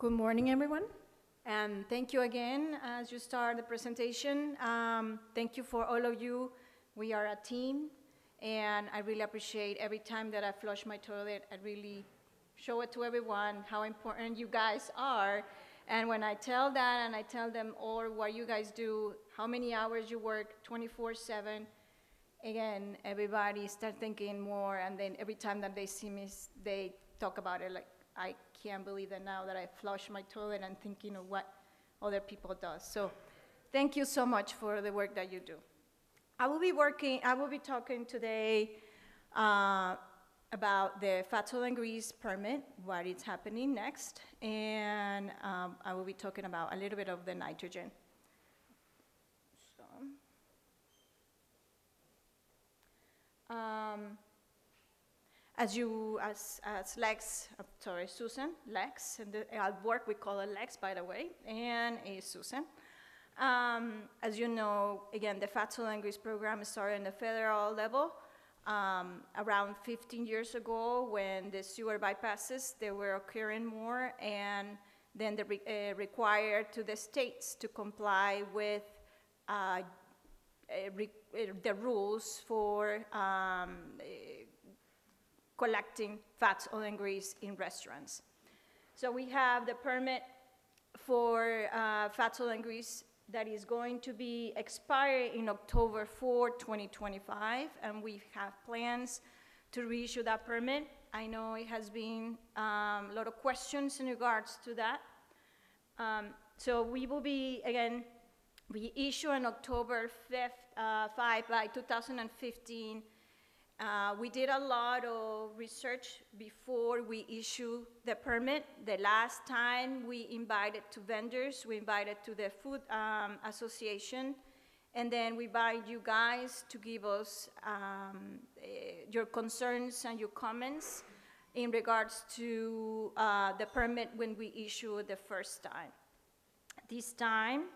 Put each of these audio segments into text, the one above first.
Good morning, everyone. And thank you again as you start the presentation. Thank you for all of you. We are a team, and I really appreciate every time that I flush my toilet, I really show it to everyone how important you guys are. And when I tell that and I tell them all what you guys do, how many hours you work 24/7, again, everybody start thinking more, and then every time that they see me, they talk about it like, I can't believe that now that I flush my toilet and thinking of what other people do. So thank you so much for the work that you do. I will be talking today about the fats, oil, and grease permit, what is happening next, and I will be talking about a little bit of the nitrogen. So, as Lex, Susan, Lex, and at work we call her Lex, by the way, and is Susan. As you know, again, the fats, oil, and grease program started in the federal level around 15 years ago when the sewer bypasses, they were occurring more, and then they required to the states to comply with the rules for collecting fats, oil, and grease in restaurants. So we have the permit for fats, oil, and grease that is going to be expired in October 4, 2025, and we have plans to reissue that permit. I know it has been a lot of questions in regards to that. So we will be, again, we issue on October 5 by 2015. We did a lot of research before we issue the permit. The last time we invited to vendors, we invited to the Food Association, and then we invite you guys to give us your concerns and your comments in regards to the permit when we issue the first time. This time,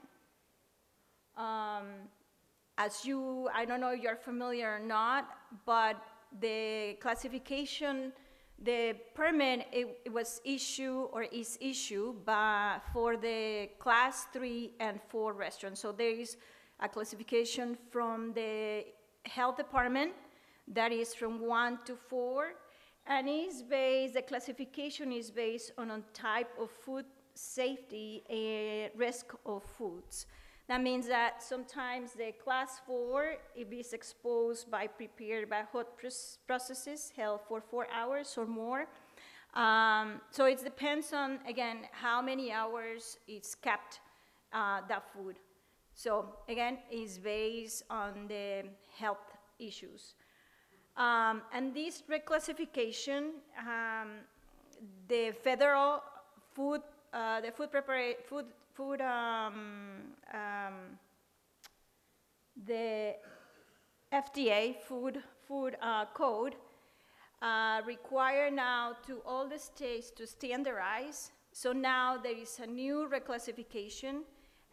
I don't know if you're familiar or not, but the classification, the permit, it was issued or is issued for the class 3 and 4 restaurants. So there is a classification from the health department that is from 1 to 4, and the classification is based on a type of food safety and risk of foods. That means that sometimes the class 4, if it's exposed by prepared by hot processes held for 4 hours or more. So it depends on, again, how many hours it's kept, that food. So again, it's based on the health issues. And this reclassification, the federal food, the FDA food code require now to all the states to standardize. So now there is a new reclassification,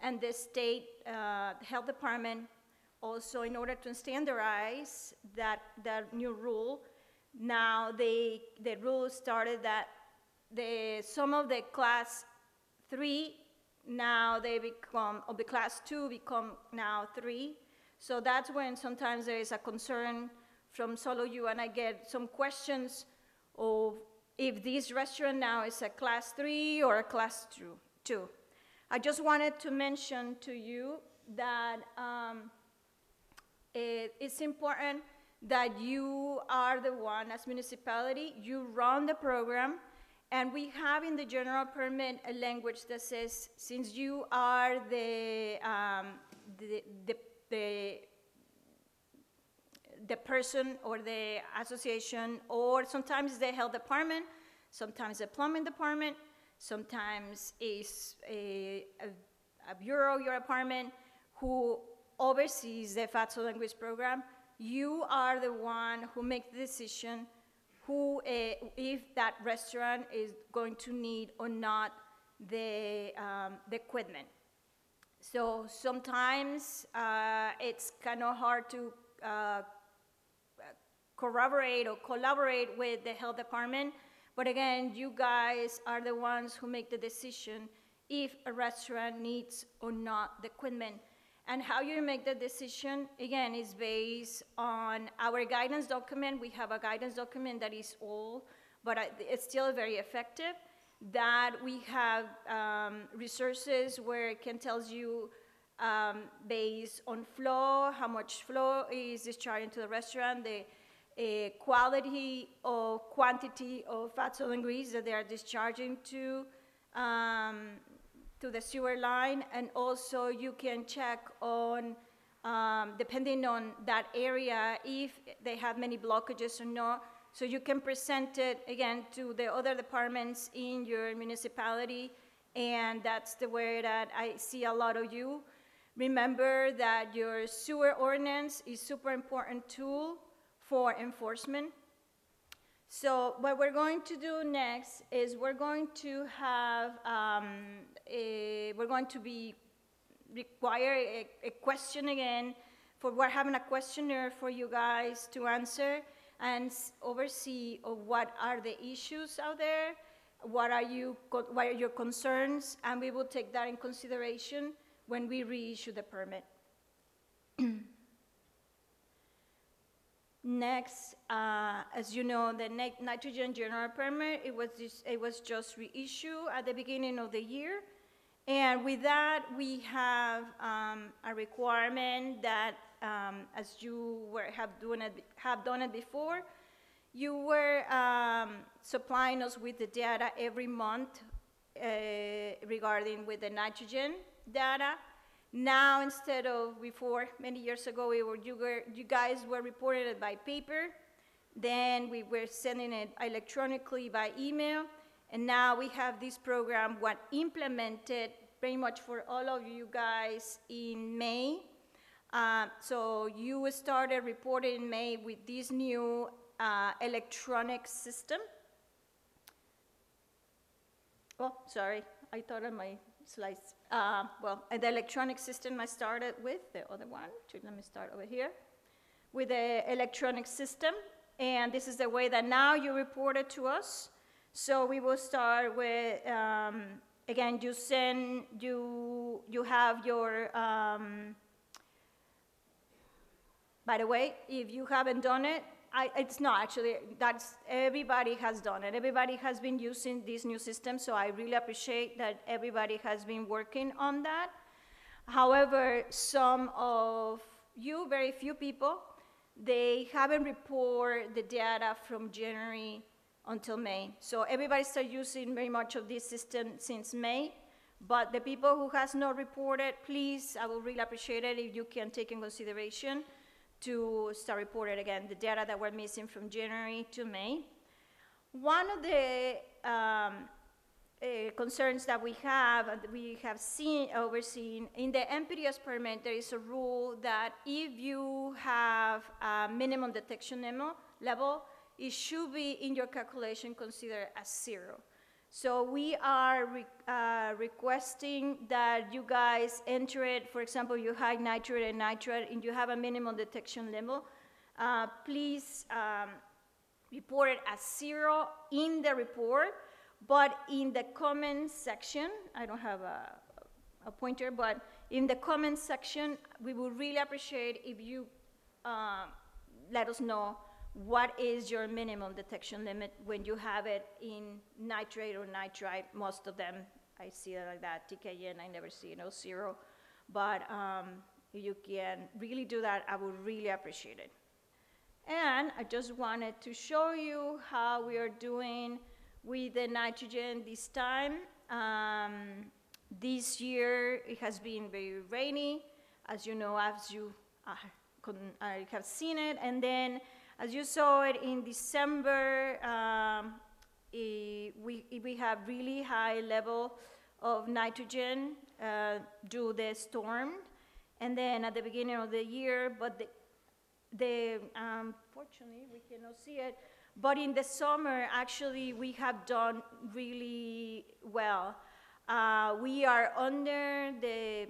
and the state health department also, in order to standardize that new rule, now the rule started that some of the class 3 now they become, of the class 2 become now 3. So that's when sometimes there is a concern from solo you, and I get some questions of if this restaurant now is a class 3 or a class 2. I just wanted to mention to you that it's important that you are the one, as municipality, you run the program. And we have in the general permit a language that says, since you are the person or the association, or sometimes the health department, sometimes the plumbing department, sometimes is a bureau, your department, who oversees the fats, oil, and grease program, you are the one who makes the decision if that restaurant is going to need or not the equipment. So sometimes it's kind of hard to corroborate or collaborate with the health department, But again, you guys are the ones who make the decision if a restaurant needs or not the equipment. And how you make the decision, again, is based on our guidance document. We have a guidance document that is old, but it's still very effective. That we have resources where it can tell you based on flow, how much flow is discharged into the restaurant, the quality or quantity of fats, oil, and grease that they are discharging to the sewer line. And also you can check on, depending on that area, if they have many blockages or not. So you can present it, again, to the other departments in your municipality, and that's the way that I see a lot of you. Remember that your sewer ordinance is a super important tool for enforcement. So what we're going to do next is we're going to have, we're going to be require a question again. We're having a questionnaire for you guys to answer and oversee of what are the issues out there, what are your concerns, and we will take that in consideration when we reissue the permit. Next, as you know, the nitrogen general permit, it was just reissued at the beginning of the year. And with that, we have a requirement that, as you have done it before, you were supplying us with the data every month regarding with the nitrogen data. Now, instead of before, many years ago, you guys were reporting it by paper. Then we were sending it electronically by email. And now we have this program implemented pretty much for all of you guys in May. So you started reporting in May with this new electronic system. Oh, sorry, I thought on my slides. Well, the electronic system I started with, the other one, let me start over here, with the electronic system. And this is the way that now you report it to us. So we will start with, again, you have your, by the way, if you haven't done it, it's not actually, everybody has done it. Everybody has been using this new system, so I really appreciate that everybody has been working on that. However, some of you, very few people, they haven't reported the data from January until May. So everybody started using very much of this system since May. But the people who has not reported, please, I will really appreciate it if you can take in consideration to start reporting again the data that we're missing from January to May. One of the concerns that we have overseen in the MPDS permit, there is a rule that if you have a minimum detection level, it should be in your calculation considered as 0. So we are requesting that you guys enter it. For example, you have nitrate and nitrate, and you have a minimum detection level. Please report it as 0 in the report, but in the comments section, I don't have a pointer, but in the comments section, we would really appreciate if you let us know what is your minimum detection limit when you have it in nitrate or nitrite. Most of them, I see it like that. TKN, I never see 0. But if you can really do that, I would really appreciate it. And I just wanted to show you how we are doing with the nitrogen this time. This year, it has been very rainy, as you know, as you have seen it. And then, as you saw it in December, we have really high level of nitrogen due to the storm. And then at the beginning of the year, but fortunately we cannot see it, but in the summer, actually, we have done really well. We are under the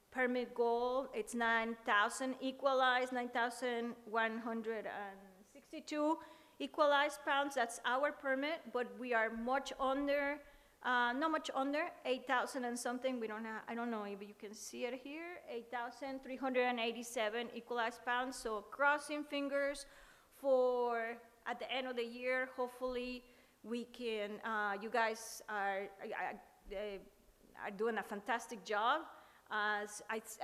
permit goal. It's 9,000 equalized, 9,162 equalized pounds. That's our permit, but we are much under, not much under, 8,000 and something. We don't have, I don't know if you can see it here, 8,387 equalized pounds. So crossing fingers for at the end of the year, hopefully we can, you guys are doing a fantastic job. I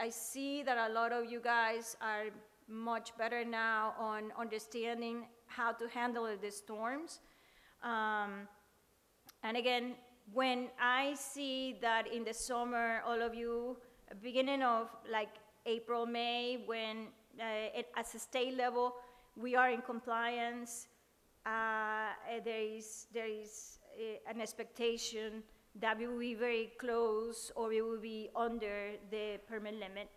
see that a lot of you guys are much better now on understanding how to handle the storms. And again, when I see that in the summer, all of you, beginning of like April, May, when at a state level, we are in compliance, there is an expectation that we will be very close or we will be under the permit limit.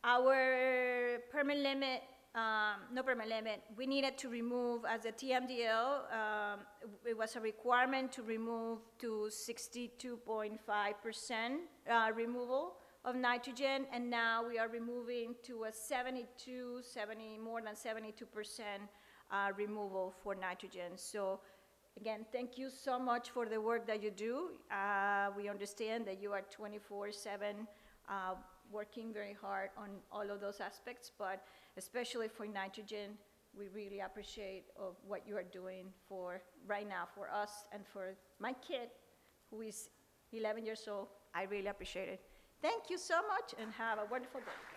Our permit limit, no permit limit, we needed to remove as a TMDL, it was a requirement to remove to 62.5% removal of nitrogen, and now we are removing to a more than 72% removal for nitrogen. So again, thank you so much for the work that you do. We understand that you are 24/7 working very hard on all of those aspects, but especially for nitrogen, we really appreciate of what you are doing for right now for us and for my kid, who is 11 years old. I really appreciate it. Thank you so much and have a wonderful day.